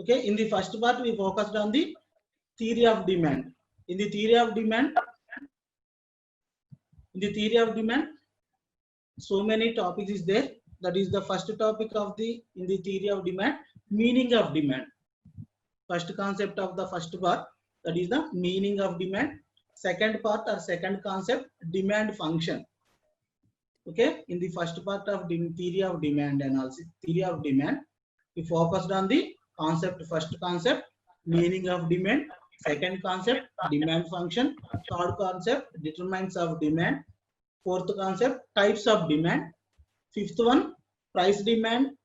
Okay, in the first part we focused on the theory of demand. In the theory of demand, so many topics is there. That is the first topic of the in the theory of demand, meaning of demand. First concept of the first part, that is the meaning of demand. Second part or second concept, demand function. Okay, in the first part of the theory of demand analysis, theory of demand, we focused on the concept, first concept, meaning of demand. Second concept, demand function. Third concept, determinants of demand. Fourth concept, types of demand. Fifth one, price demand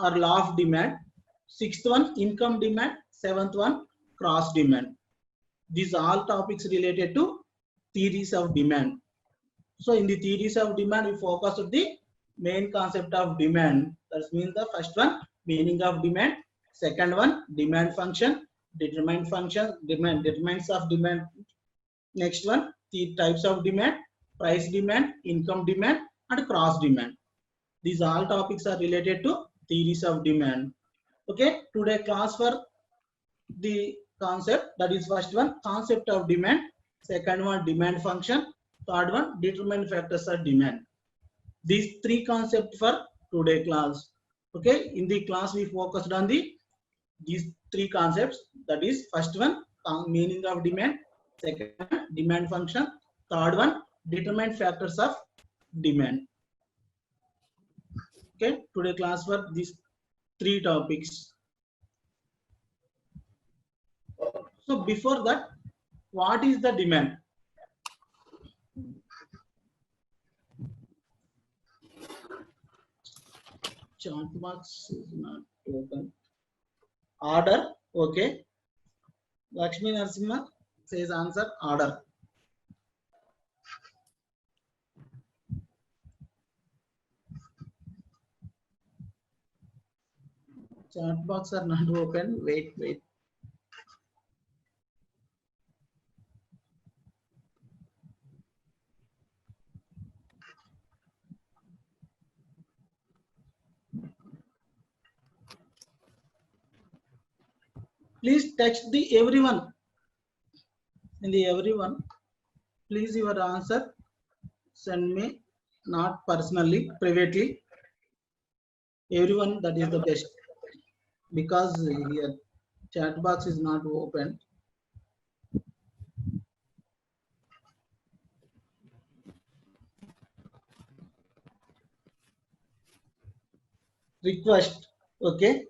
or law of demand. Sixth one, income demand. Seventh one, cross demand. These all topics related to theories of demand. So in the theories of demand, we focus on the main concept of demand. That means the first one, meaning of demand. Second one, demand function, determinant function, determinants of demand. Next one, the types of demand, price demand, income demand, and cross demand. These all topics are related to theories of demand. Okay, today class for the concept, that is first one, concept of demand. Second one, demand function. Third one, determinant factors of demand. These three concepts for today class. Okay, in the class we focused on these three concepts. That is first one, meaning of demand. Second one, demand function. Third one, determinant factors of demand. Okay, today class for these three topics. So before that, what is the demand? Chat box is not open. Order, okay. Lakshmi Narasimha says answer, order. Chat box are not open. Wait. Please text the everyone. In the everyone, please your answer send me, not personally, privately. Everyone, that is the best, because here chat box is not open. Request, okay.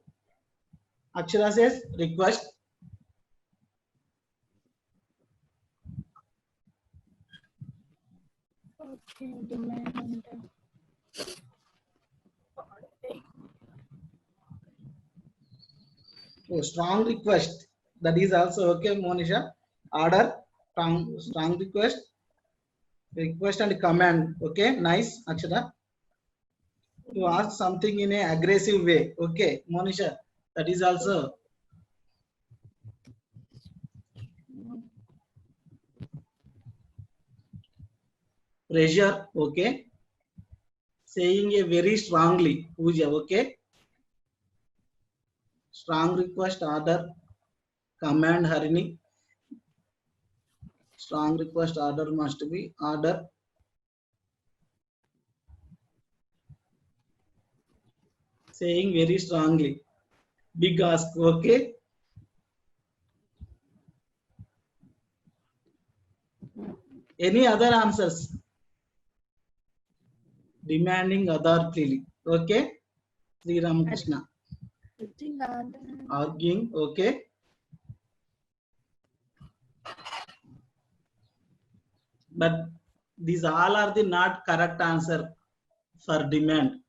Akshara says request. Okay, demand. Oh, strong request. That is also okay, Monisha. Order, strong request and command. Okay, nice, Akshara. To ask something in an aggressive way. Okay, Monisha, that is also. Pressure, okay. Saying a very strongly, Pooja, okay. Strong request, order, command, Harini. Strong request, order must be order. Saying very strongly. Big ask, okay. Any other answers? Demanding authority, okay. Sri Ramakrishna. Arguing, okay. But these all are the not correct answer for demand.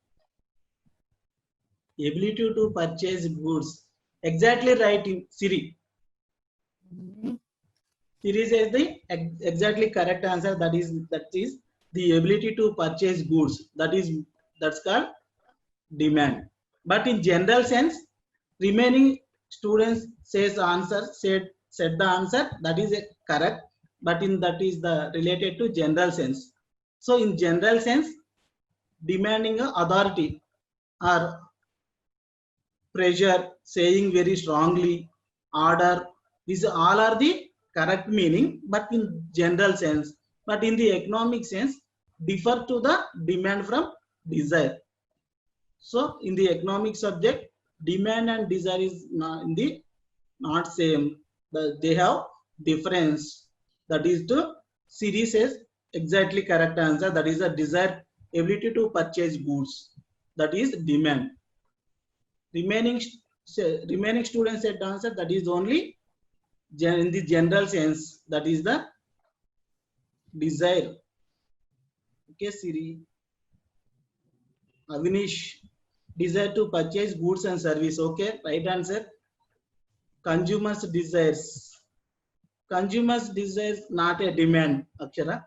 Ability to purchase goods. Exactly right, Siri. Siri says the exactly correct answer. That is the ability to purchase goods. That's called demand. But in general sense, remaining students said the answer. That is correct. But in that is the related to general sense. So in general sense, demanding authority or pressure, saying very strongly, order. These all are the correct meaning, but in general sense. But in the economic sense, differ to the demand from desire. So in the economic subject, demand and desire is not same. They have difference. That is to series says exactly correct answer. That is a desire, ability to purchase goods. That is demand. Remaining students said answer, that is only in the general sense, that is the desire. Okay, Siri. Avinish, desire to purchase goods and service. Okay, right answer. Consumers desires. Consumers desires not a demand, Akshara.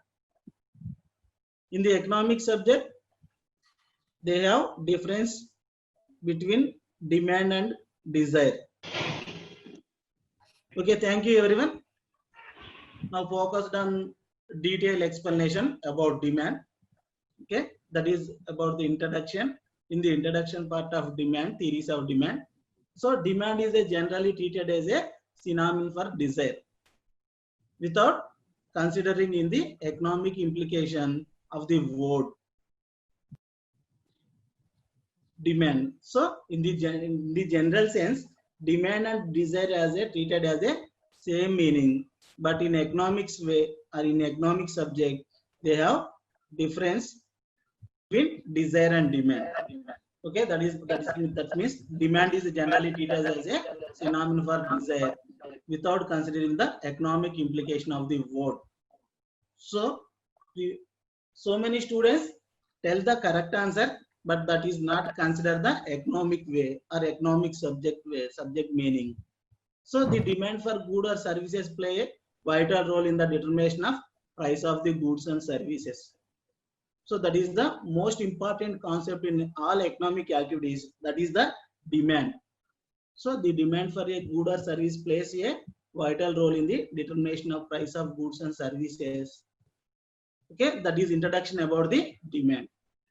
In the economic subject, they have difference between demand and desire. Okay, thank you everyone. Now focused on detailed explanation about demand. Okay, that is about the introduction. In the introduction part of demand, theories of demand. So demand is generally treated as a synonym for desire, without considering in the economic implication of the word demand. So in the general sense, demand and desire as a treated as a same meaning, but in economics way or in economic subject, they have difference between desire and demand. Okay, that means demand is generally treated as a synonym for desire, without considering the economic implication of the word. So many students tell the correct answer, but that is not considered the economic way or economic subject meaning. So the demand for goods or services play a vital role in the determination of price of the goods and services. So that is the most important concept in all economic activities, that is the demand. So the demand for a good or service plays a vital role in the determination of price of goods and services. Okay, that is introduction about the demand.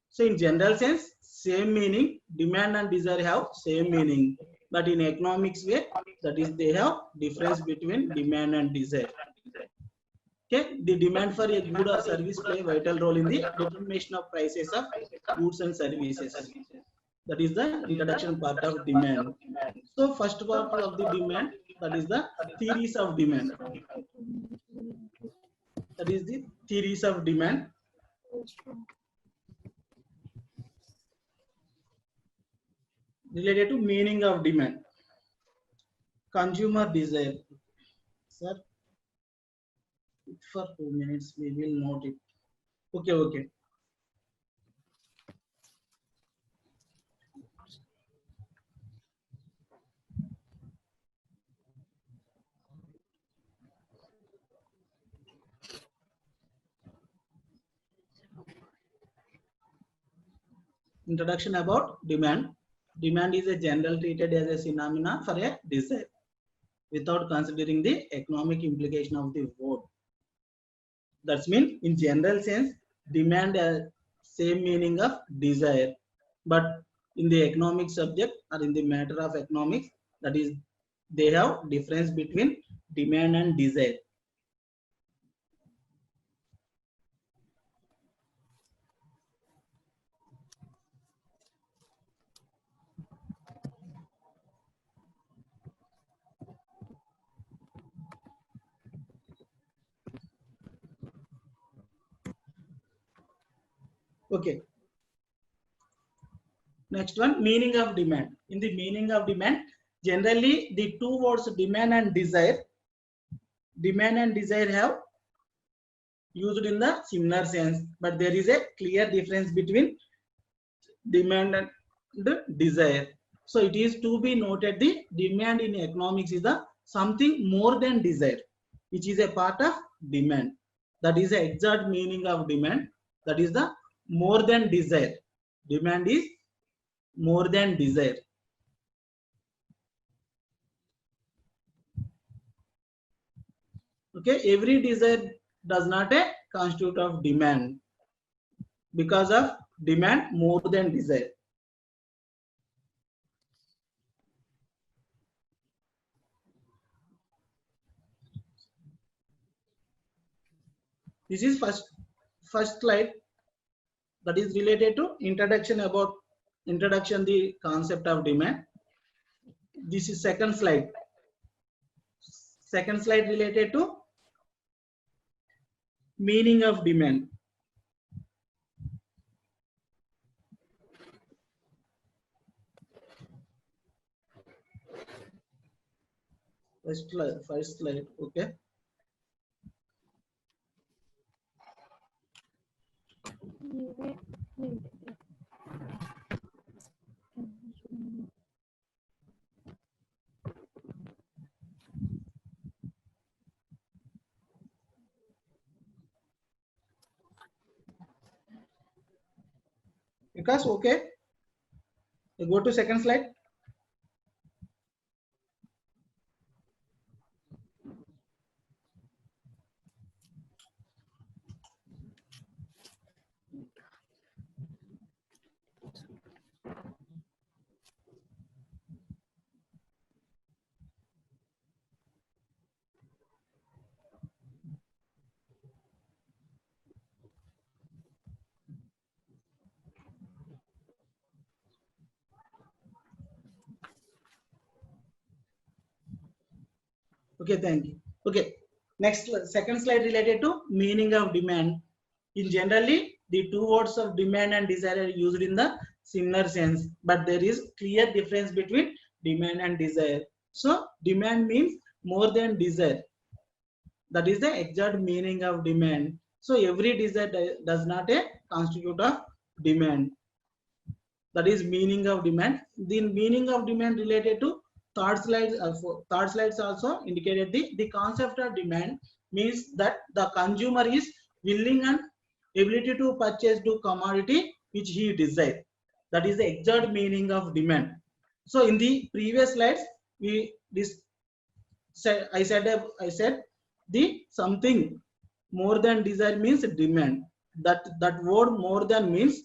So in general sense, same meaning, demand and desire have same meaning, but in economics way, that is they have difference between demand and desire. Okay, the demand for a good or service play a vital role in the determination of prices of goods and services. That is the introduction part of demand. So first part of the demand, that is the theories of demand. That is the theories of demand. Related to meaning of demand. Consumer desire. Sir, for 2 minutes we will note it. Okay. Introduction about demand. Demand is a general treated as a phenomena for a desire, without considering the economic implication of the word. That means in general sense, demand has same meaning of desire, but in the economic subject or in the matter of economics, that is they have difference between demand and desire. Okay. Next one, meaning of demand. In the meaning of demand, generally the two words demand and desire have used in the similar sense, but there is a clear difference between demand and the desire. So it is to be noted, the demand in economics is the something more than desire, which is a part of demand. That is the exact meaning of demand. That is the more than desire. Demand is more than desire. Okay, every desire does not constitute of demand, because of demand more than desire. This is first slide, that is related to introduction the concept of demand. This is second slide related to meaning of demand. First slide, okay. Because okay, you go to second slide. Okay, thank you. Okay, next second slide related to meaning of demand. In generally, the two words of demand and desire are used in the similar sense, but there is clear difference between demand and desire. So demand means more than desire. That is the exact meaning of demand. So every desire does not constitute of demand. That is meaning of demand. The meaning of demand related to third slides also indicated the concept of demand means that the consumer is willing and ability to purchase the commodity which he desires. That is the exact meaning of demand. So in the previous slides, I said the something more than desire means demand. That word more than means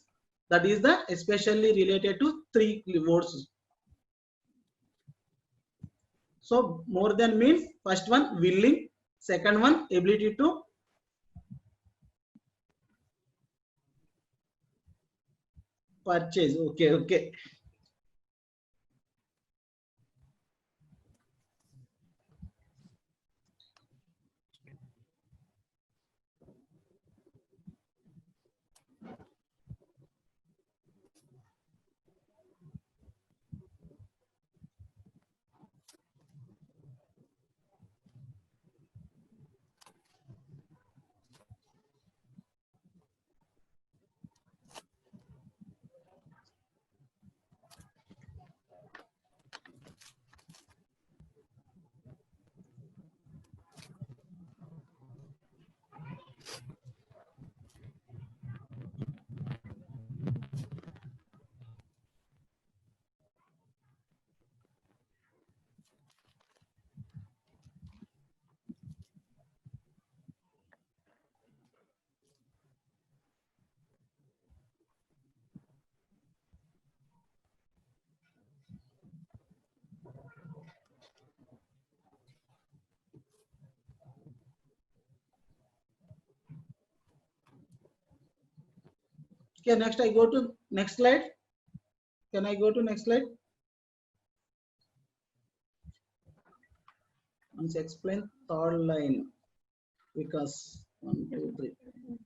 that is the especially related to three words. So more than means first one willing, second one ability to purchase. Okay. Okay, next I go to next slide. Can I go to next slide? Once explain third line because 1, 2, 3.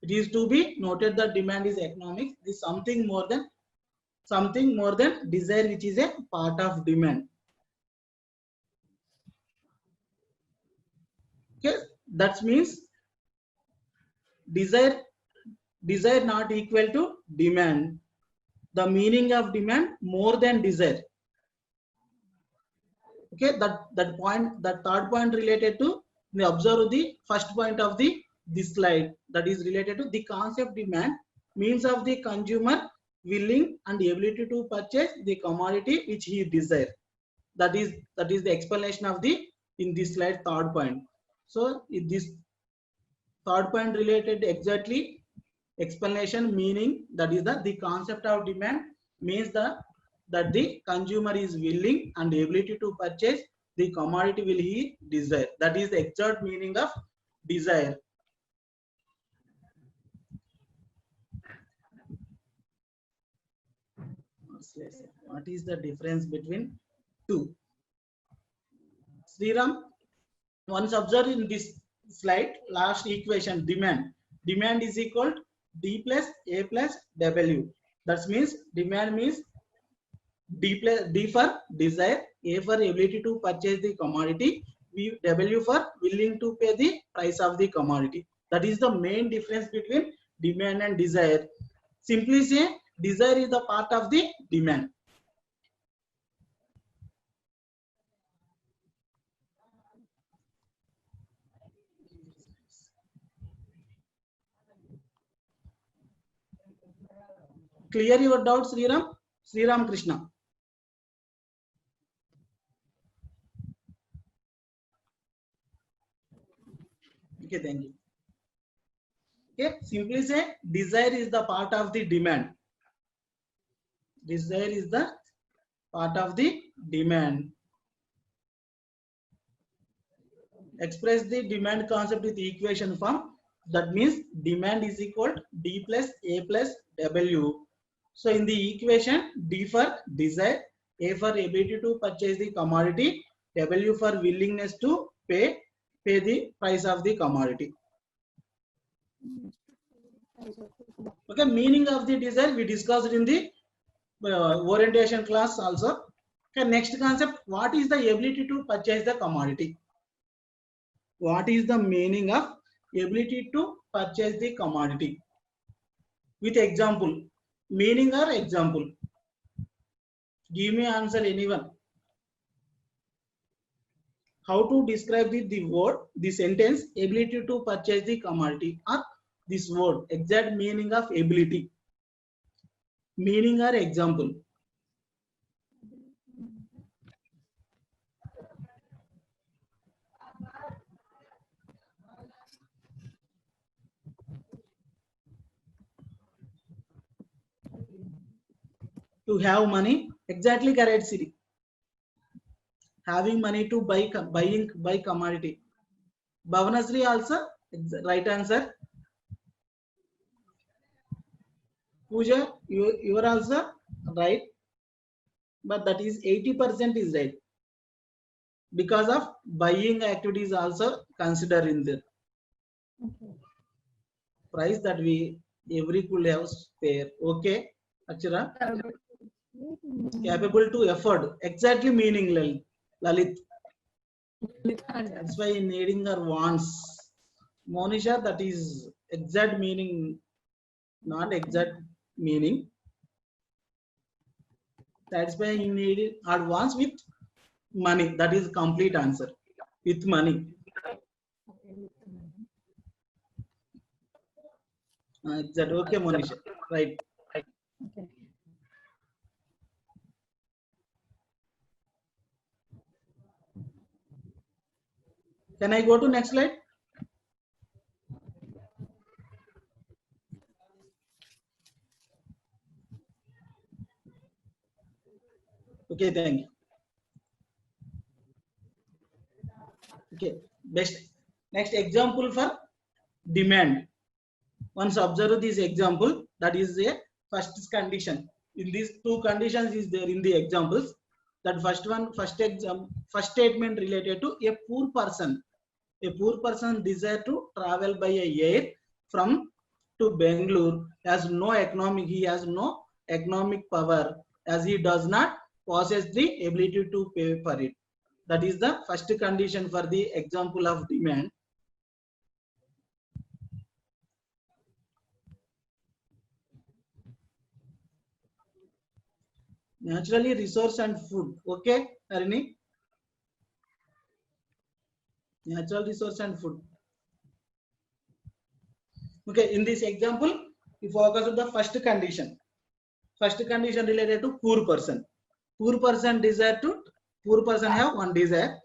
It is to be noted that demand is economics. This is something more than desire, which is a part of demand. Okay, that means desire not equal to demand. The meaning of demand more than desire. Okay, that third point related to we observe the first point of this slide, that is related to the concept demand means of the consumer willing and ability to purchase the commodity which he desires. That is the explanation of in this slide third point. So this third point related exactly explanation meaning, that is the concept of demand means that the consumer is willing and ability to purchase the commodity will he desire. That is the exact meaning of desire. What is the difference between two? Sriram, once observe in this slide, last equation demand. Demand is equal to D plus A plus W. That means demand means D for desire, A for ability to purchase the commodity, W for willing to pay the price of the commodity. That is the main difference between demand and desire. Simply say desire is the part of the demand. Clear your doubts, Sriram? Sriram Krishna. Okay, thank you. Okay, simply say desire is the part of the demand. Desire is the part of the demand. Express the demand concept with equation form. That means demand is equal to D plus A plus W. So in the equation, D for desire, A for ability to purchase the commodity, W for willingness to pay the price of the commodity. Okay, meaning of the desire we discussed in the orientation class also. Okay, next concept, what is the ability to purchase the commodity? What is the meaning of ability to purchase the commodity? With example, meaning or example? Give me answer, anyone. How to describe the word, the sentence, ability to purchase the commodity, or this word, exact meaning of ability? Meaning or example? To have money, exactly correct, Siri. Having money to buy commodity. Bhavanasri also right answer. Pooja, you are also right, but that is 80% is right, because of buying activities also consider in the price that we every could have spare. Okay, Achara, capable to afford, exactly meaning, Lalit. That's why needing or wants. Monisha, that is exact meaning, not exact meaning. That's why he needed advance with money. That is complete answer. With money. Exact. Okay, Monisha. Right. Can I go to next slide? Okay, thank you. Okay, best. Next example for demand. Once observe this example, that is a first condition. In these two conditions is there in the examples. That first one, first statement related to a poor person. A poor person desire to travel by a air from to Bangalore, has no economic, he has no economic power, as he does not possess the ability to pay for it. That is the first condition for the example of demand. Naturally, resource and food. Okay, Harini? Natural resource and food. Okay, in this example, we focus on the first condition. First condition related to poor person. Poor person have one desire,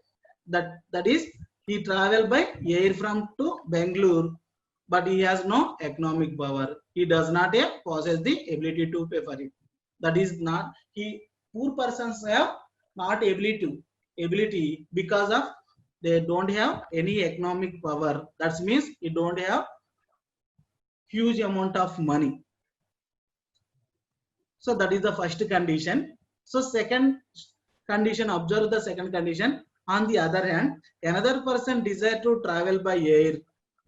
that is he travel by air from to Bangalore, but he has no economic power. He does not possess the ability to pay for it. That is not, poor persons have not ability because of they don't have any economic power. That means he don't have huge amount of money. So that is the first condition. So second condition, observe the second condition. On the other hand, another person desire to travel by air,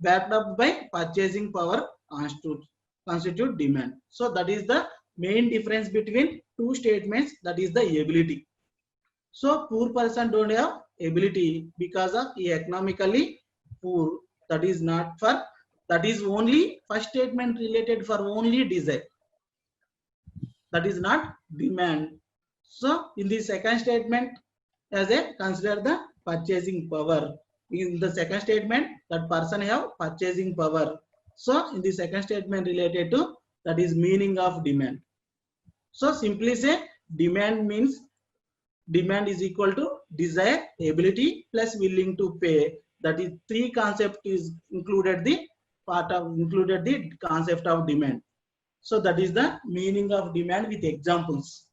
backed up by purchasing power constitute demand. So that is the main difference between two statements, that is the ability. So poor person don't have ability because of he economically poor. That is not for, that is only first statement related for only desire. That is not demand. So in the second statement, as a consider the purchasing power. In the second statement, that person have purchasing power. So in the second statement related to, that is meaning of demand. So simply say demand means, demand is equal to desire, ability plus willing to pay. That is three concept is included the part of, included the concept of demand. So that is the meaning of demand with examples.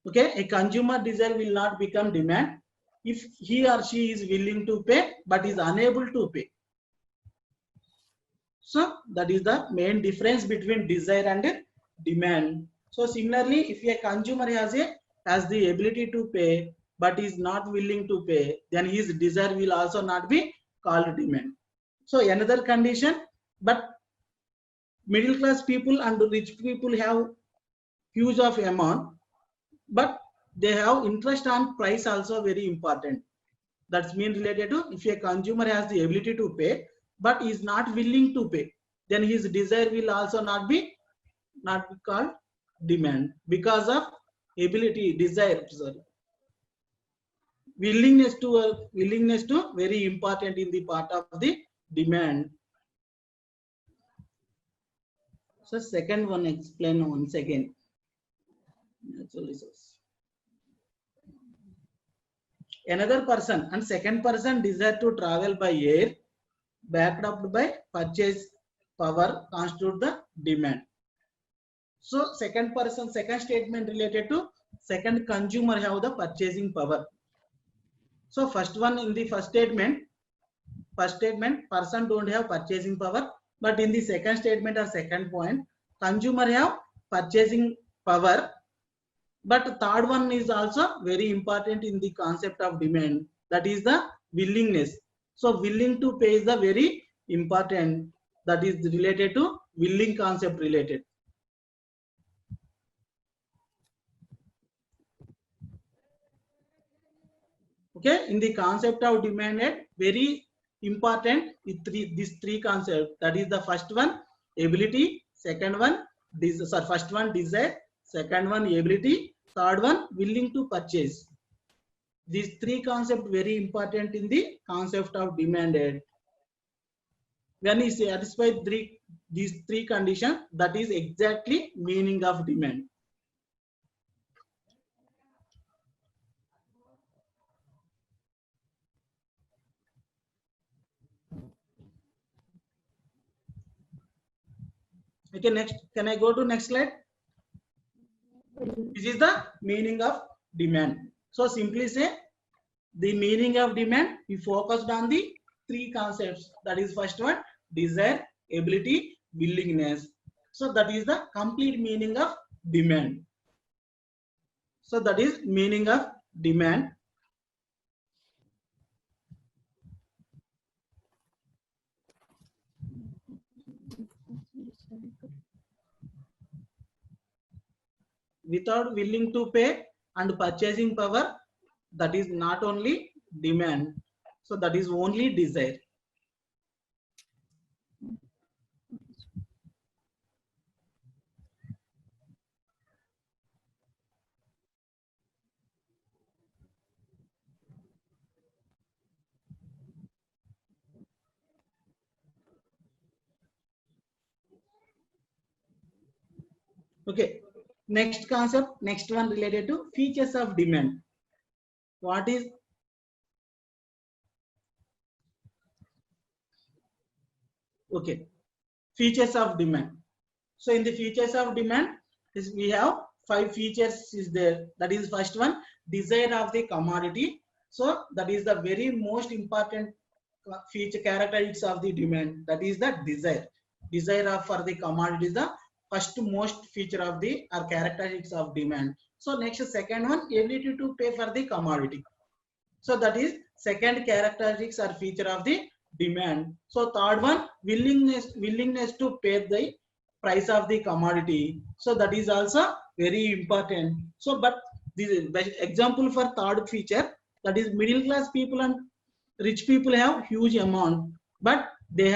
Okay, a consumer desire will not become demand if he or she is willing to pay but is unable to pay. So that is the main difference between desire and demand. So similarly, if a consumer has the ability to pay but is not willing to pay, then his desire will also not be called demand. So another condition, but middle class people and rich people have huge of amount, but they have interest on price also very important. That's mean related to, if a consumer has the ability to pay but is not willing to pay, then his desire will also not be called demand because of ability, desire, sorry. Willingness to very important in the part of the demand. So second one, explain once again. Natural resource. Another person and second person desire to travel by air, backed up by purchase power constitute the demand. So second person, second statement related to second consumer have the purchasing power. So first one, in the first statement person don't have purchasing power, but in the second statement or second point, consumer have purchasing power. But third one is also very important in the concept of demand, that is the willingness. So willing to pay is the very important, that is related to willing concept related. Okay, in the concept of demand, very important these three concepts, that is the first one ability, second one first one desire, second one ability, third one willing to purchase. These three concepts very important in the concept of demanded. When he satisfies these three conditions, that is exactly meaning of demand. Okay, next, can I go to next slide? This is the meaning of demand. So simply say the meaning of demand, we focused on the three concepts, that is first one desire, ability, willingness. So that is the complete meaning of demand. So that is meaning of demand. Without willing to pay and purchasing power, that is not only demand. So that is only desire. Okay, next concept, next one related to features of demand. What is okay, features of demand? So in the features of demand, we have 5 features is there. That is first one, desire of the commodity. So that is the very most important feature characteristics of the demand. That is the desire. Desire of for the commodity is the first most feature of the or characteristics of demand. So next second one, ability to pay for the commodity. So that is second characteristics or feature of the demand. So third one, willingness to pay the price of the commodity. So that is also very important. So but this example for third feature, that is middle class people and rich people have huge amount, but they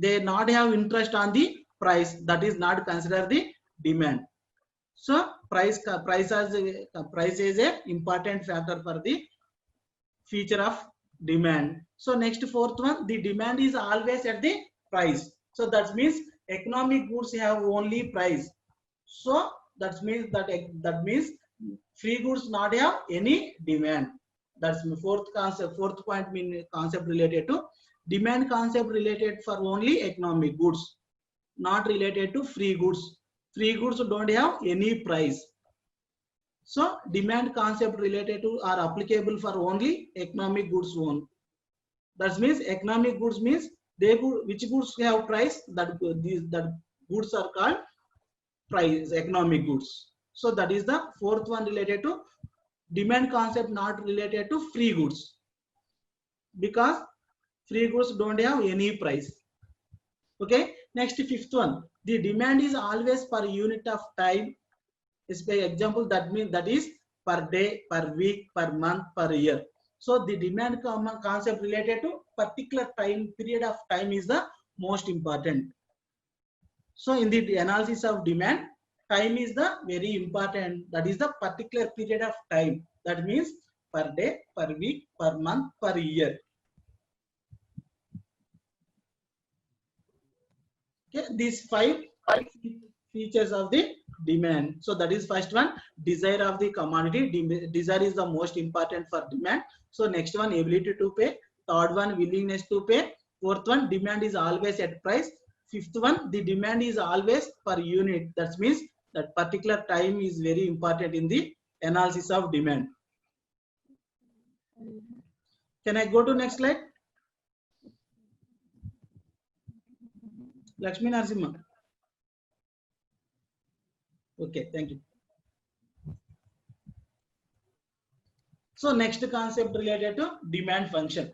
not have interest on the price. That is not considered the demand. So price is a important factor for the feature of demand. So next fourth one, the demand is always at the price. So that means economic goods have only price. So that means free goods not have any demand. That's my fourth concept. Fourth point mean concept related to demand concept related for only economic goods, not related to free goods. Free goods don't have any price. So demand concept related to are applicable for only economic goods only. That means economic goods means which goods have price, that goods are called price economic goods. So that is the fourth one related to demand concept, not related to free goods, because free goods don't have any price. Okay, next fifth one, the demand is always per unit of time. Is by example, that means that is per day, per week, per month, per year. So the demand concept related to particular time period of time is the most important. So in the analysis of demand, time is the very important. That is the particular period of time. That means per day, per week, per month, per year. Okay, these five features of the demand. So that is first one, desire of the commodity. Desire is the most important for demand. So next one, ability to pay. Third one, willingness to pay. Fourth one, demand is always at price. Fifth one, the demand is always per unit. That means that particular time is very important in the analysis of demand. Can I go to next slide? Lakshmi Narasimha. Okay, thank you. So next concept related to demand function.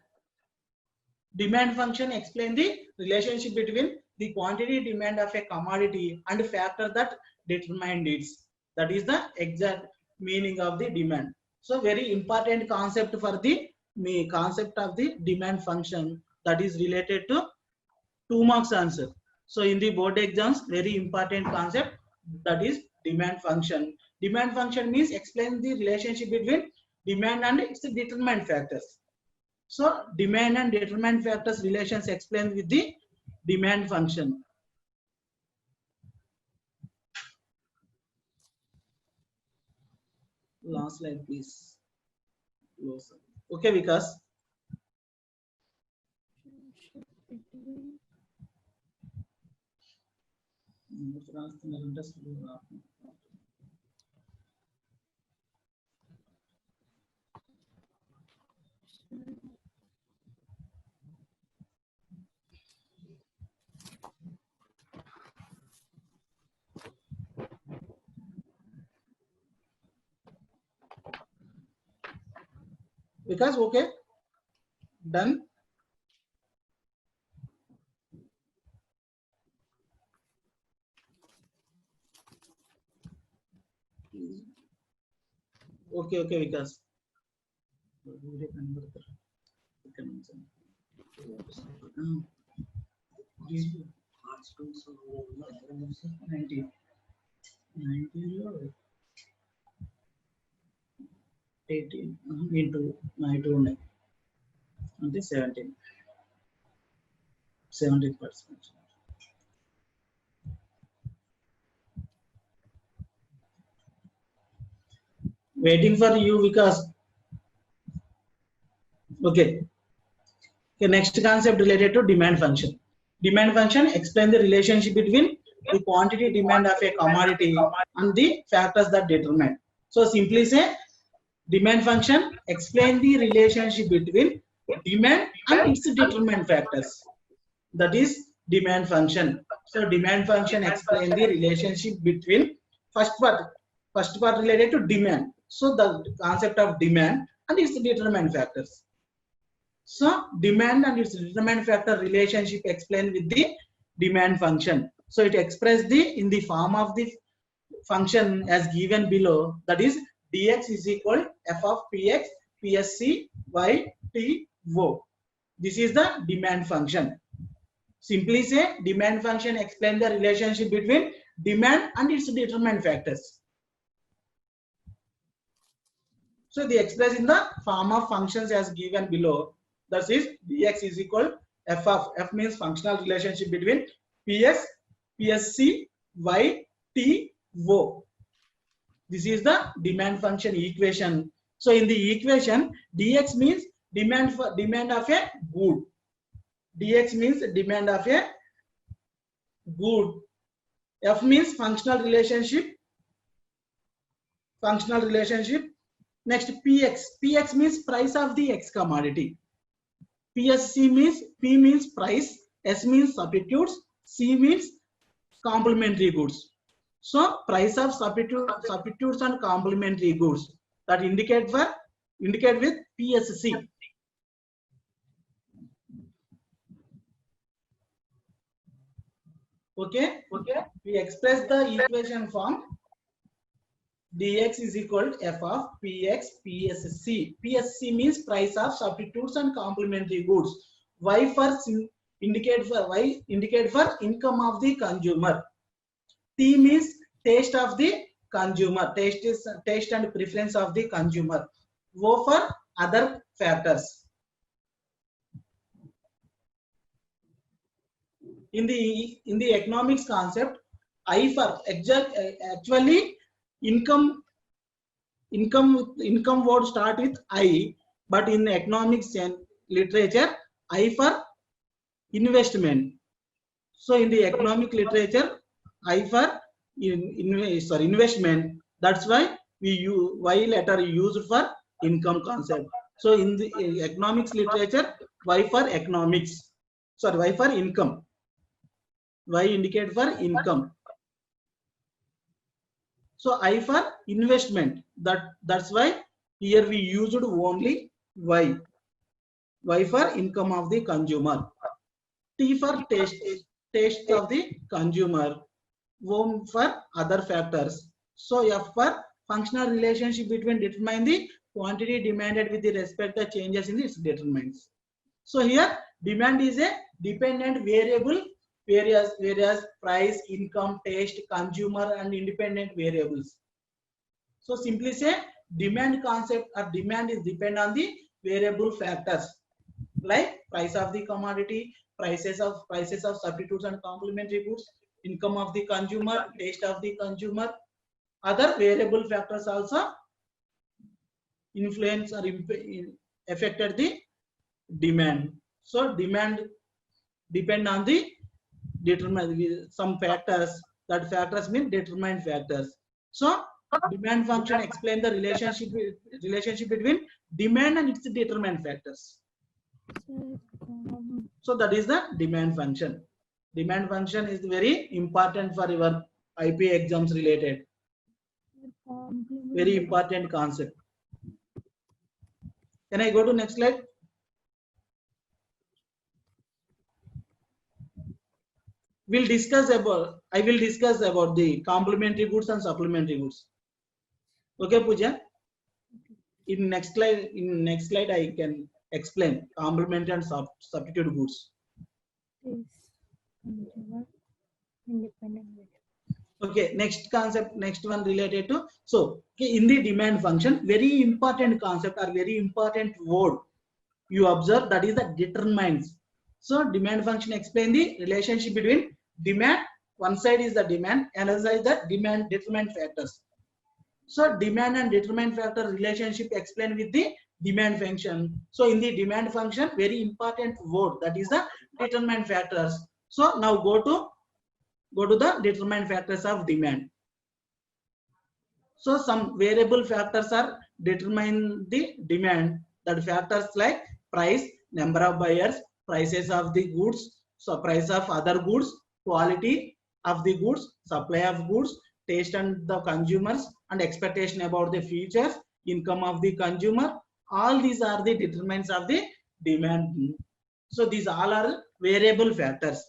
Demand function explain the relationship between the quantity demand of a commodity and factor that determine it. That is the exact meaning of the demand. So very important concept for the concept of the demand function, that is related to 2 marks answer. So in the board exams, very important concept, that is demand function. Demand function means explain the relationship between demand and its determinant factors. So demand and determinant factors relations explained with the demand function. Last slide, please. Okay, Vikas. Vikas, okay? Done? Okay, okay, Vikas. Into 9 అంటే 17%. Waiting for you, Vikas. Okay. Okay, next concept related to demand function. Demand function explain the relationship between the quantity demand of a commodity and the factors that determine. So simply say, demand function explain the relationship between demand and its determinant factors. That is demand function. So demand function explain the relationship between first part related to demand. So the concept of demand and its determinant factors. So demand and its determinant factor relationship explained with the demand function. So it expressed in the form of the function as given below, that is dx is equal f of px psc y t o. This is the demand function. Simply say demand function explain the relationship between demand and its determinant factors. So they express in the form of functions as given below. That is dx is equal f of f means functional relationship between ps psc y t o. This is the demand function equation. So in the equation, dx means demand of a good. Dx means demand of a good. F means functional relationship. Next px means price of the x commodity. psc means p means price, s means substitutes, c means complementary goods. So price of substitutes and complementary goods that indicate with PSC. Okay. We express the equation form dx is equal to f of px psc. psc means price of substitutes and complementary goods. Y indicate for income of the consumer. T means taste of the consumer. Taste and preference of the consumer. O for other factors. In the economics concept, I for actually income word start with I, but in economics and literature, I for investment. So in the economic literature, I for investment. That's why we use Y letter used for income concept. So in the economics literature, Y for economics. Sorry, Y for income. Y indicate for income. So I for investment. That's why here we used only Y. Y for income of the consumer. T for taste of the consumer. O for other factors. So F for functional relationship between determine the quantity demanded with the respect to changes in its determinants. So here demand is a dependent variable, whereas price, income, taste, consumer and independent variables. So simply say demand concept or demand is depend on the variable factors like price of the commodity, prices of substitutes and complementary goods, income of the consumer, taste of the consumer. Other variable factors also influence or affected the demand. So demand depend on the some factors. That factors mean determined factors. So demand function explain the relationship between demand and its determined factors. So that is the demand function. Demand function is very important for your IP exams related. Very important concept. Can I go to next slide? I will discuss about the complementary goods and supplementary goods. Okay, Pooja? In next slide I can explain complementary and substitute goods. Okay, next one related to, so okay, in the demand function, very important concept or very important word you observe, that is the determinants. So demand function explain the relationship between demand, one side is the demand, another side is the demand determinant factors. So demand and determinant factor relationship explained with the demand function. So in the demand function, very important word, that is the determinant factors. So now go to the determinant factors of demand. So some variable factors are determine the demand. That factors like price, number of buyers, prices of the goods, so price of other goods, quality of the goods, supply of goods, taste and the consumers, and expectation about the features, income of the consumer. All these are the determinants of the demand. So these all are variable factors.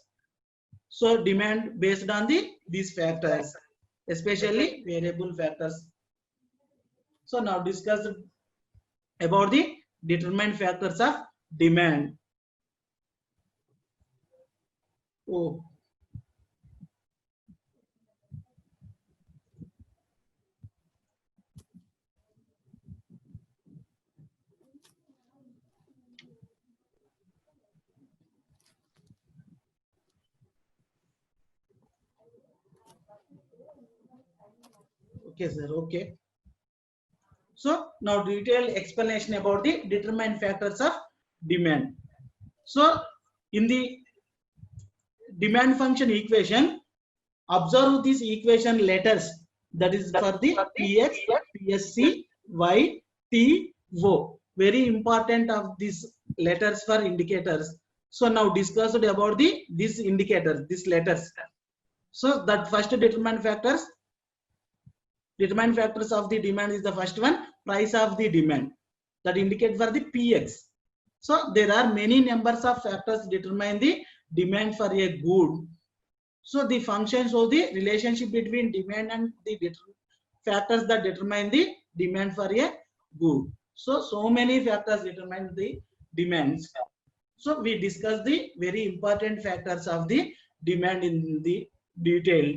So demand based on these factors, especially variable factors. So now discuss about the determinant factors of demand. Oh, okay, sir. Okay. So now detailed explanation about the determinant factors of demand. So in the demand function equation, observe this equation letters, that is for the Px, Psc, Y, T, O. Very important of these letters for indicators. So now discussed about these indicators, these letters. So that first determinant factors of the demand is the first one, price of the demand, that indicate for the Px. So there are many numbers of factors determine the demand for a good. So the functions of the relationship between demand and the factors that determine the demand for a good. So many factors determine the demands. So we discuss the very important factors of the demand in the detail.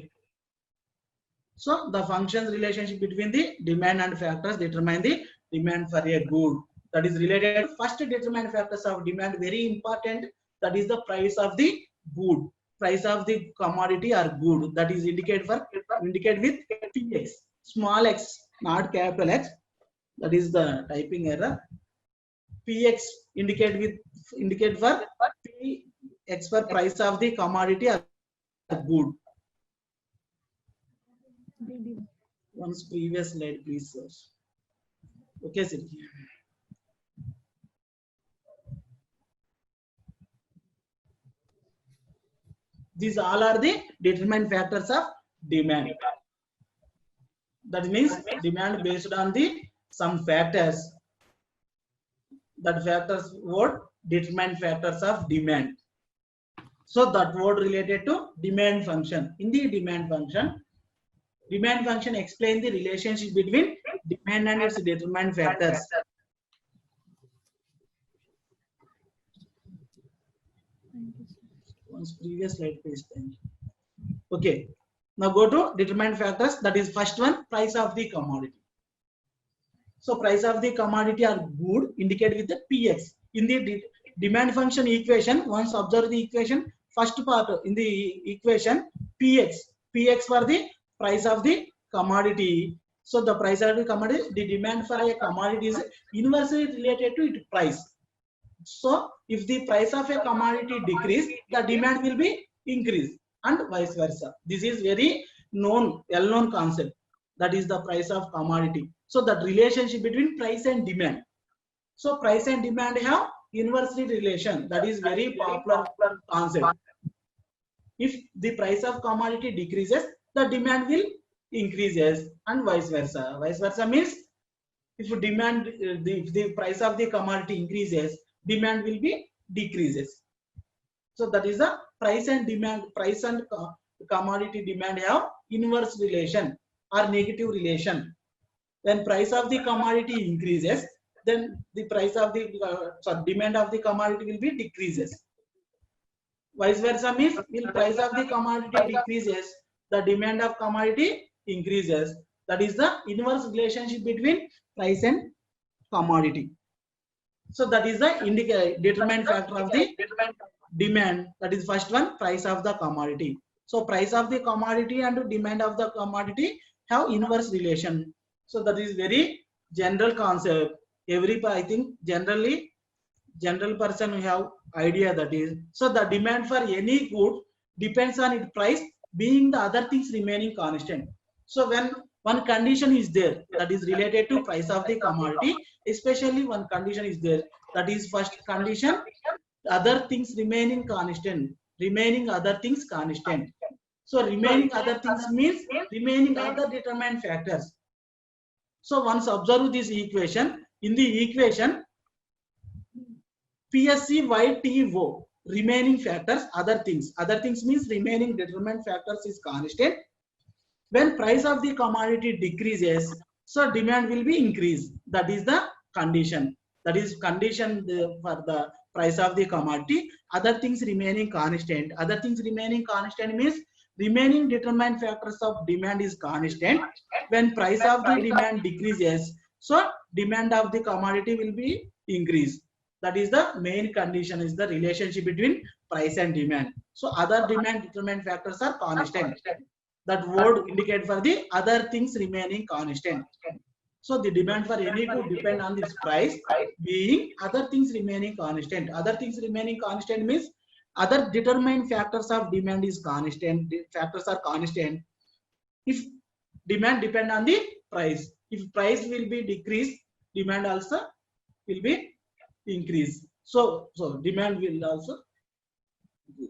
So the functions relationship between the demand and factors determine the demand for a good. That is related. First determinant factors of demand, very important. That is the price of the good, price of the commodity or good. That is indicate with Px, small x, not capital X. That is the typing error. Px indicate for Px for price of the commodity or good. Once previous slide, please, sir. Okay, sir. These all are the determinant factors of demand. That means demand based on the some factors. That factors what determinant factors of demand. So that word related to demand function. In the demand function explain the relationship between demand and its determinant factors. Once previous slide, please. Thank you. Okay. Now go to determinant factors. That is first one, price of the commodity. So price of the commodity are good, indicate with the Px. In the demand function equation, once observe the equation, first part in the equation, Px for the price of the commodity. So the price of the commodity, the demand for a commodity is inversely related to its price. So if the price of a commodity decrease, the demand will be increase, and vice versa. This is very well-known concept. That is the price of commodity. So that relationship between price and demand. So price and demand have inversely relation. That is very popular concept. If the price of commodity decreases, the demand will increases, and vice versa. Vice versa means if demand, if the price of the commodity increases, demand will be decreases. So that is the price and demand. Price and commodity demand have inverse relation or negative relation. When price of the commodity increases, then the price of the demand of the commodity will be decreases. Vice versa means when price of the commodity decreases, the demand of commodity increases. That is the inverse relationship between price and commodity. So that is the determinant factor of the demand. That is first one, price of the commodity. So price of the commodity and demand of the commodity have inverse relation. So that is very general concept. I think general person who have idea that is. So the demand for any good depends on its price, being the other things remaining constant. So when one condition is there that is related to price of the commodity, especially one condition is there, that is first condition, other things remaining constant. remaining other things constant. So remaining other things means remaining other determinant factors. So once observe this equation. In the equation, PSC YTO, remaining factors, other things. Other things means remaining determinant factors is constant. When price of the commodity decreases, so demand will be increased. That is the condition. That is condition for the price of the commodity. Other things remaining constant. Other things remaining constant means remaining determinant factors of demand is constant. When price of the demand decreases, so demand of the commodity will be increased. That is the main condition, is the relationship between price and demand. So other demand determinant factors are constant. That word indicate for the other things remaining constant. So the demand for any good depend on its price, being other things remaining constant. Other things remaining constant means other determined factors of demand is constant. The factors are constant if demand depend on the price. If price will be decreased, demand also will be increased. So demand will also.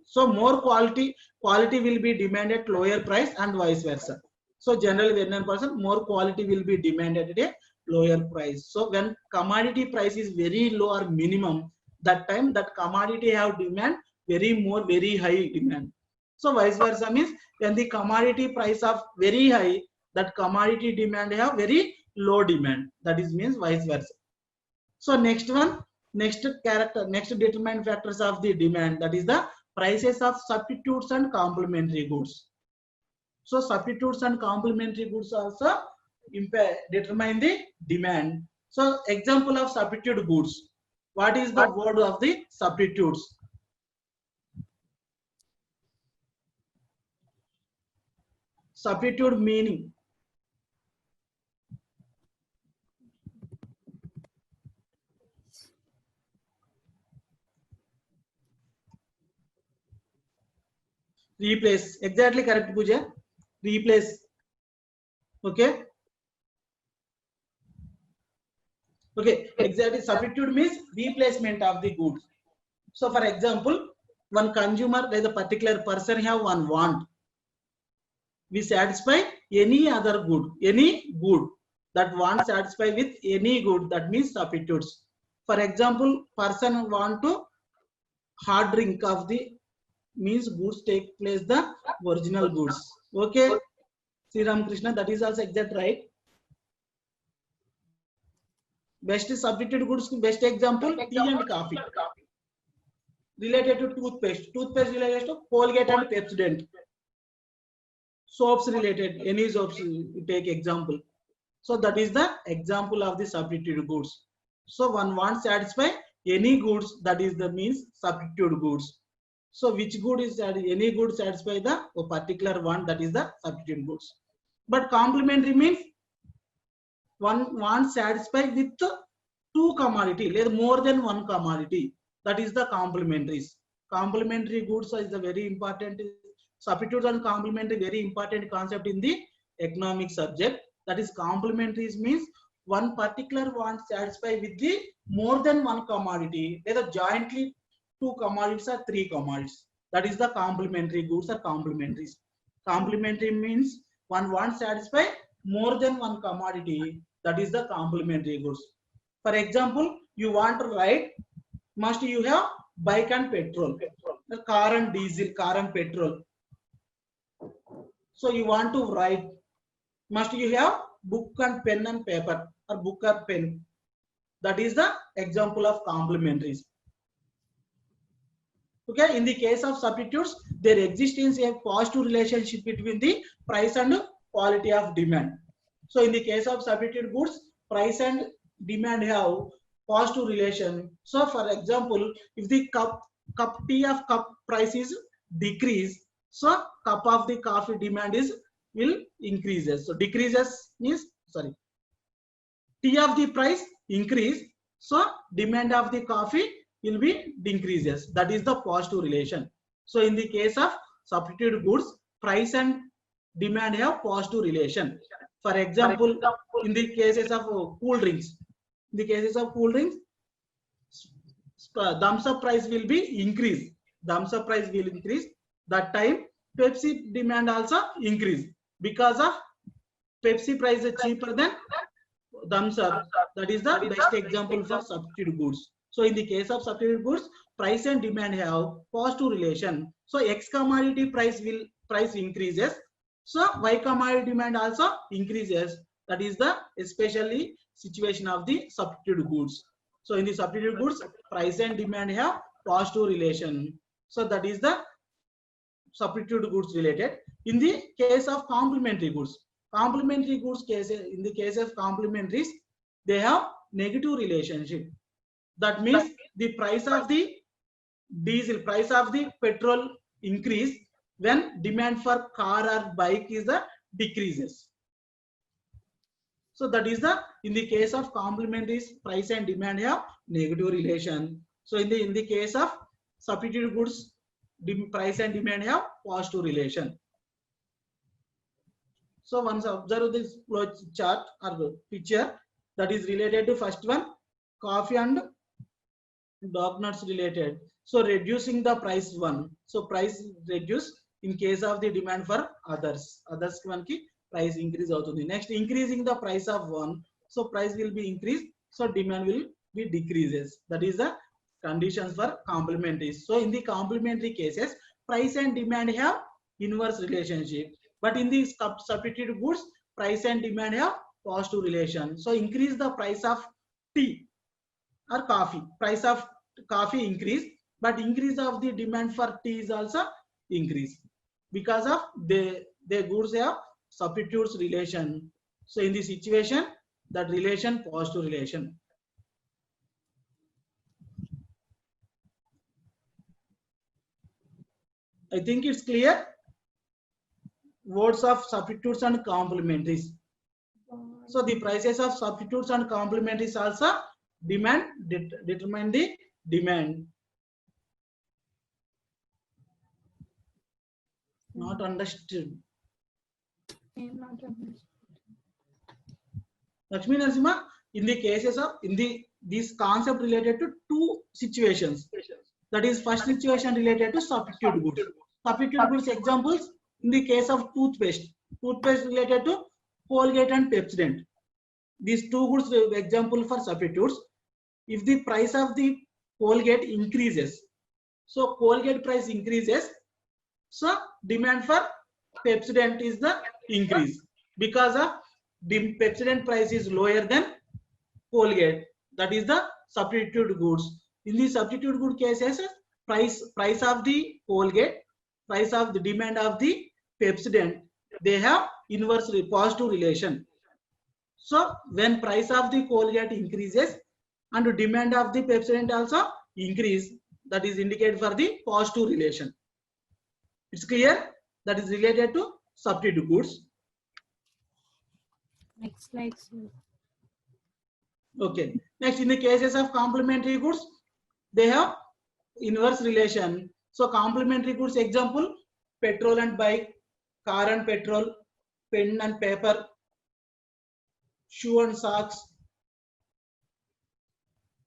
So more quality will be demanded at lower price and vice versa. So generally when more quality will be demanded at a lower price. So when commodity price is very low or minimum, that time that commodity have demand very high demand. So vice versa means when the commodity price of very high, that commodity demand have very low demand. That is means vice versa. So next determinant factors of the demand, that is the prices of substitutes and complementary goods. So substitutes and complementary goods also determine the demand. So example of substitute goods. What is the word of the substitutes? Substitute meaning. Replace. Exactly correct, Pooja. Replace. Okay. Okay. Exactly. Substitute means replacement of the goods. So for example, one consumer, there is a particular person have one want. We satisfy any other good, any good that want satisfy with any good, that means substitutes. For example, person want to hard drink of the means goods take place the original goods. Okay, Sri Ram Krishna, that is also exact right. Best substitute goods, best example tea and coffee. Related to toothpaste related to Colgate and Pepsodent. Soaps related, any soaps you take example. So that is the example of the substitute goods. So one wants satisfy any goods, that is the means substitute goods. So which good is any good satisfy the particular one, that is the substitute goods. But complementary means one wants satisfy with two commodity, more than one commodity, that is the complementaries. Complementary goods is the very important. Substitutes and complementary very important concept in the economic subject. That is complementaries means one particular want satisfy with the more than one commodity, whether jointly two commodities or three commodities. That is the complementary goods or complementaries. Complementary means one want satisfy more than one commodity, that is the complementary goods. For example, you want to ride, must you have bike and petrol, car and diesel, car and petrol. So you want to write, must you have book and pen and paper, or book or pen. That is the example of complementaries. Okay, in the case of substitutes, there exists a positive relationship between the price and quality of demand. So in the case of substitute goods, price and demand have positive relation. So for example, if the cup tea of cup price is decrease, so cup of the coffee demand will increases. So decreases means tea of the price increase, so demand of the coffee will be decreases. That is the positive relation. So in the case of substitute goods, price and demand have positive relation. For example, in the cases of cool drinks, thumbs up price will be increased. thumbs up price will increase. That time Pepsi demand also increase because of Pepsi price is cheaper than thumbs up. That is the best example for substitute goods. So in the case of substitute goods, price and demand have positive relation. So X commodity price increases. So Y commodity demand also increases. That is the especially situation of the substitute goods. So in the substitute goods, price and demand have positive relation. So that is the substitute goods related. In the case of complementary goods, in the case of complementaries, they have negative relationship. That means the price of the diesel, price of the petrol increase when demand for car or bike is the decreases. So that is the in the case of complementaries, price and demand have negative relation. So in the case of substitute goods, price and demand have positive relation. So once observe this flow chart or picture that is related to first one, coffee and dog nuts related. So reducing the price one. So price reduce in case of the demand for others. Others one ki price increase avutundi. Next, increasing the price of one. So price will be increased. So demand will be decreases. That is the conditions for complementary. So in the complementary cases, price and demand have inverse relationship. But in these substitute goods, price and demand have positive relation. So increase the price of tea or coffee. Price of coffee increase, but increase of the demand for tea is also increase because of the goods have substitutes relation. So in this situation, that relation positive relation. I think it's clear. Words of substitutes and complementaries. So the prices of substitutes and complementaries also determine the demand. Not understood. Lakshmi Narasimha, in the cases of this concept related to two situations. That is first situation related to substitute goods. Substitute goods examples in the case of toothpaste. Toothpaste related to Colgate and Pepsodent. These two goods example for substitutes. If the price of the Colgate increases, so Colgate price increases, so demand for Pepsodent is the increase because of the Pepsodent price is lower than Colgate. That is the substitute goods. In the substitute good cases, price of the Colgate, price of the demand of the Pepsodent, they have inverse positive relation. So when price of the Colgate increases and demand of the Pepsodent also increase, that is indicated for the positive relation. It's clear? That is related to substitute goods. Next slide. Okay. Next, in the cases of complementary goods, they have inverse relation. So complementary goods example, petrol and bike, car and petrol, pen and paper, shoe and socks.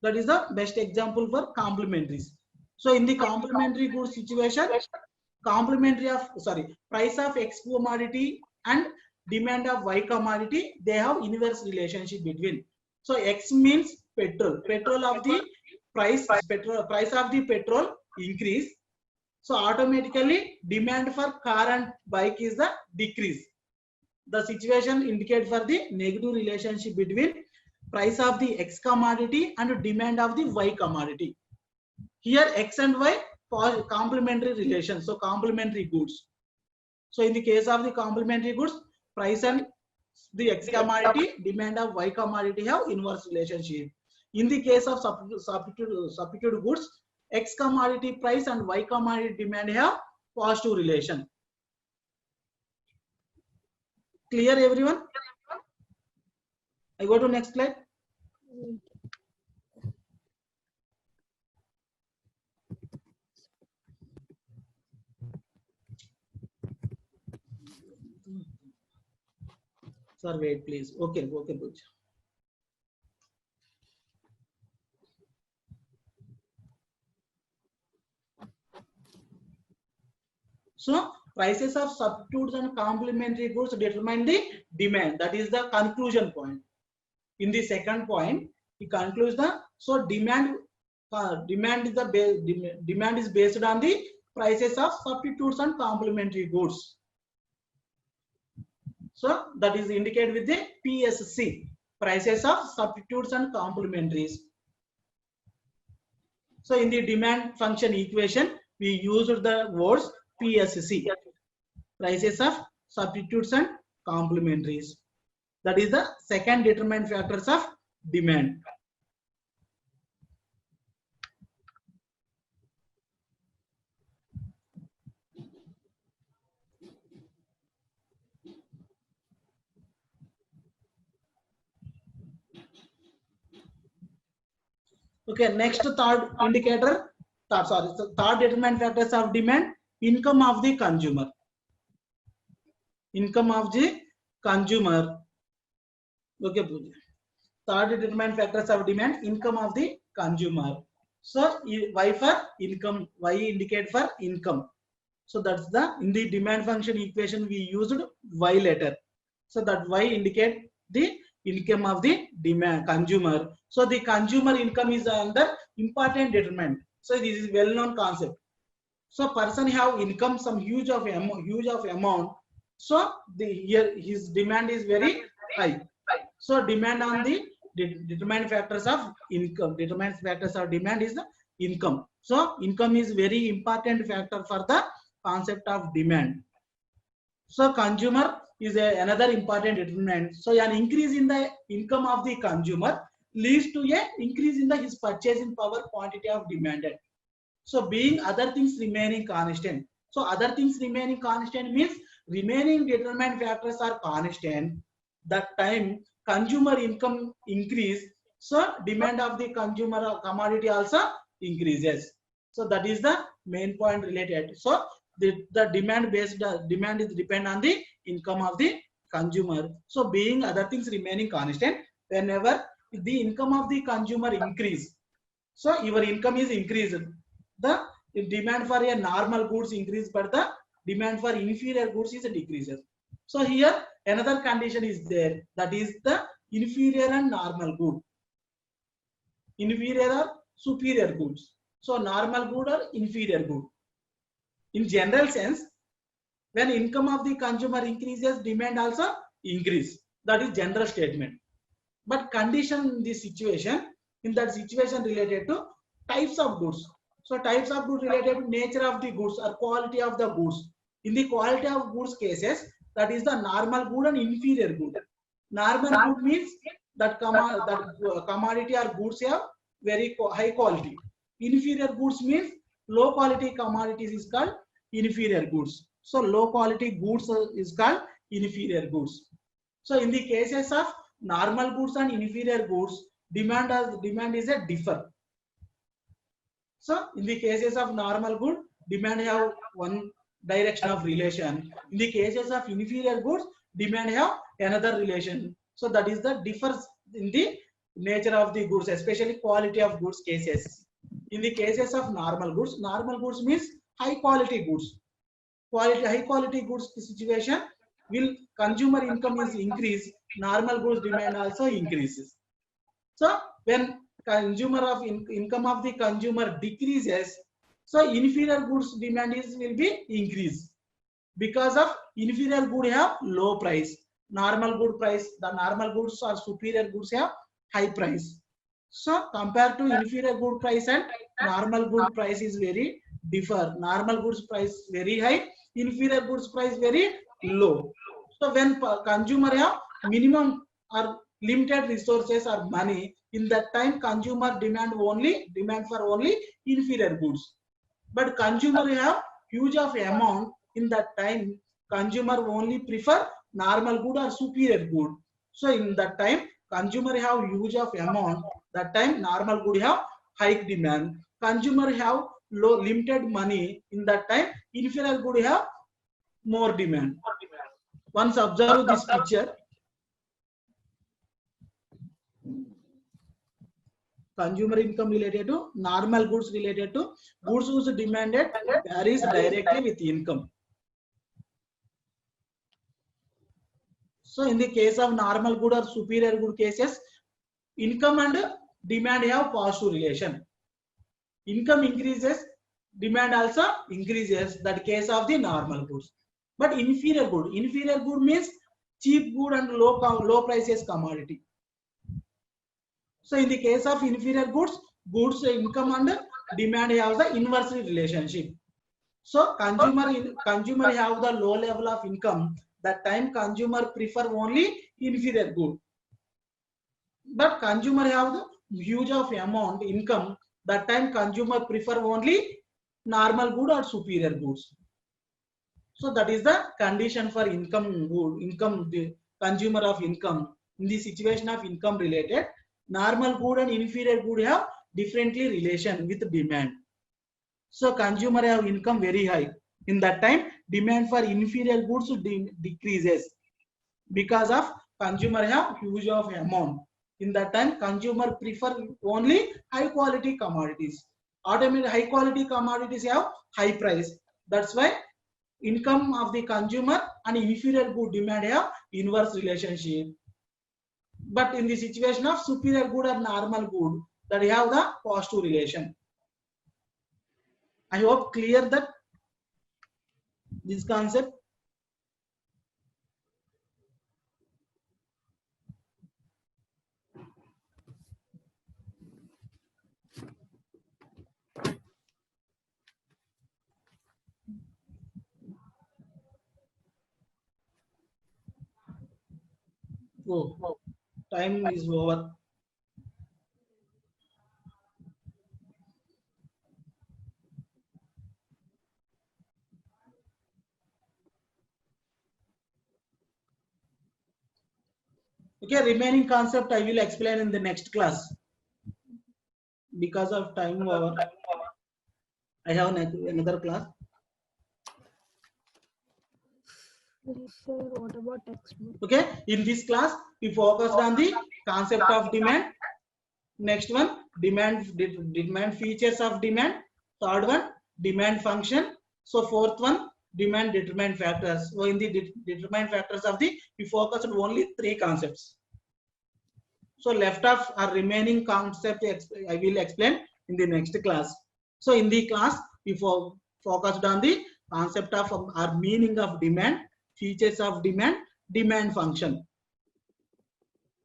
That is the best example for complementaries. So in the complementary goods situation, price of X commodity and demand of Y commodity, they have inverse relationship between. So X means petrol of the price of the petrol increase. So automatically demand for car and bike is the decrease. The situation indicates for the negative relationship between price of the X commodity and demand of the Y commodity. Here X and Y for complementary relation. So complementary goods. So in the case of the complementary goods, price and the X commodity, demand of Y commodity have inverse relationship. In the case of substitute goods, X commodity price and Y commodity demand have positive relation. Clear everyone? I go to next slide. Sir, wait please. Okay, good. prices of substitutes and complementary goods determine the demand. That is the conclusion point. In the second point, he concludes the demand is based on the prices of substitutes and complementary goods. So that is indicated with the PSC, prices of substitutes and complementaries. So in the demand function equation, we used the words PSC, prices of substitutes and complementaries. That is the second determinant factors of demand. Okay, next third indicator, third determinant factors of demand, income of the consumer. Income of the consumer. Okay, third determinant factors of demand, income of the consumer. So Y for income, Y indicate for income. So that's the, in the demand function equation we used Y letter. So that Y indicate the income of the demand consumer. So the consumer income is another important determinant. So this is well known concept. So person have income some huge of amount. So here his demand is very high. So demand on the determinant factors of income. Determinant factors of demand is the income. So income is very important factor for the concept of demand. So consumer is another important determinant. So an increase in the income of the consumer leads to a increase in his purchasing power, quantity of demanded. So being other things remaining constant. So other things remaining constant means remaining determinant factors are constant. That time consumer income increase, so demand of the consumer commodity also increases. So that is the main point related. So the demand is depend on the income of the consumer. So being other things remaining constant, whenever the income of the consumer increase, so your income is increased, the demand for a normal goods increase, but the demand for inferior goods is decreases. So here another condition is there, that is the inferior and normal good. Inferior or superior goods. So normal good or inferior good. In general sense, when income of the consumer increases, demand also increase. That is general statement. But condition in this situation, in that situation related to types of goods. So types of goods related to nature of the goods or quality of the goods. In the quality of goods cases, that is the normal good and inferior good. Normal good means that commodity or goods have very high quality. Inferior goods means low quality commodities is called inferior goods. So low quality goods is called inferior goods. So in the cases of normal goods and inferior goods, demand is a differ. So in the cases of normal good, demand have one direction of relation. In the cases of inferior goods, demand have another relation. So that is the differs in the nature of the goods, especially quality of goods cases. In the cases of normal goods means high quality goods. High quality goods situation will consumer income is increase, normal goods demand also increases. So when consumer of income of the consumer decreases, so inferior goods demand will be increased, because of inferior good have low price, normal good price, the normal goods or superior goods have high price. So compared to inferior good price and normal good price is very differ. Normal goods price very high, inferior goods price very low. So when consumer have minimum or limited resources or money, in that time consumer demand for only inferior goods. But consumer have huge of amount, in that time consumer only prefer normal good or superior good. So in that time consumer have huge of amount, that time normal good have high demand. Consumer have low limited money, in that time inferior good have more demand. Once observe this picture, consumer income related to normal goods related to goods whose demanded varies directly with income. So in the case of normal good or superior good cases, income and demand have positive relation. Income increases, demand also increases. That case of the normal goods. But inferior good means cheap good and low prices commodity. So in the case of inferior goods, income and demand have the inverse relationship. So consumer have the low level of income. That time consumer prefer only inferior good. But consumer have the huge of amount income. That time consumer prefer only normal good or superior goods. So that is the condition for income good, the consumer of income. In the situation of income related, normal good and inferior good have differently relation with demand. So consumer have income very high. In that time, demand for inferior goods decreases because of consumer have huge of amount. In that time, consumer prefer only high quality commodities. Automatically, high quality commodities have high price. That's why income of the consumer and inferior good demand have inverse relationship. But in the situation of superior good or normal good, that have the positive relation. I hope clear that this concept. Oh, time is over. Okay, remaining concept I will explain in the next class. Because of time over, I have another class. Sir, what about textbook? Okay, in this class we focused on the concept of demand. Next one, demand features of demand. Third one, demand function. So fourth one, demand determinant factors. So in the determinant factors of the, we focused on only 3 concepts. So left of our remaining concept I will explain in the next class. So in the class we focused on the concept of our meaning of demand, features of demand, demand function.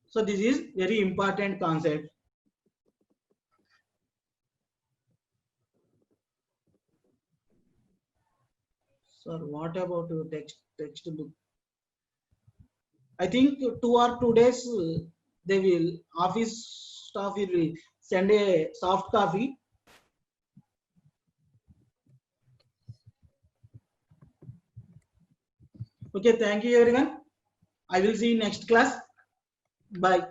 So this is very important concept. Sir, what about your textbook? I think 2 or 2 days they will, office staff will send a soft copy. Okay, thank you everyone. I will see you next class. Bye.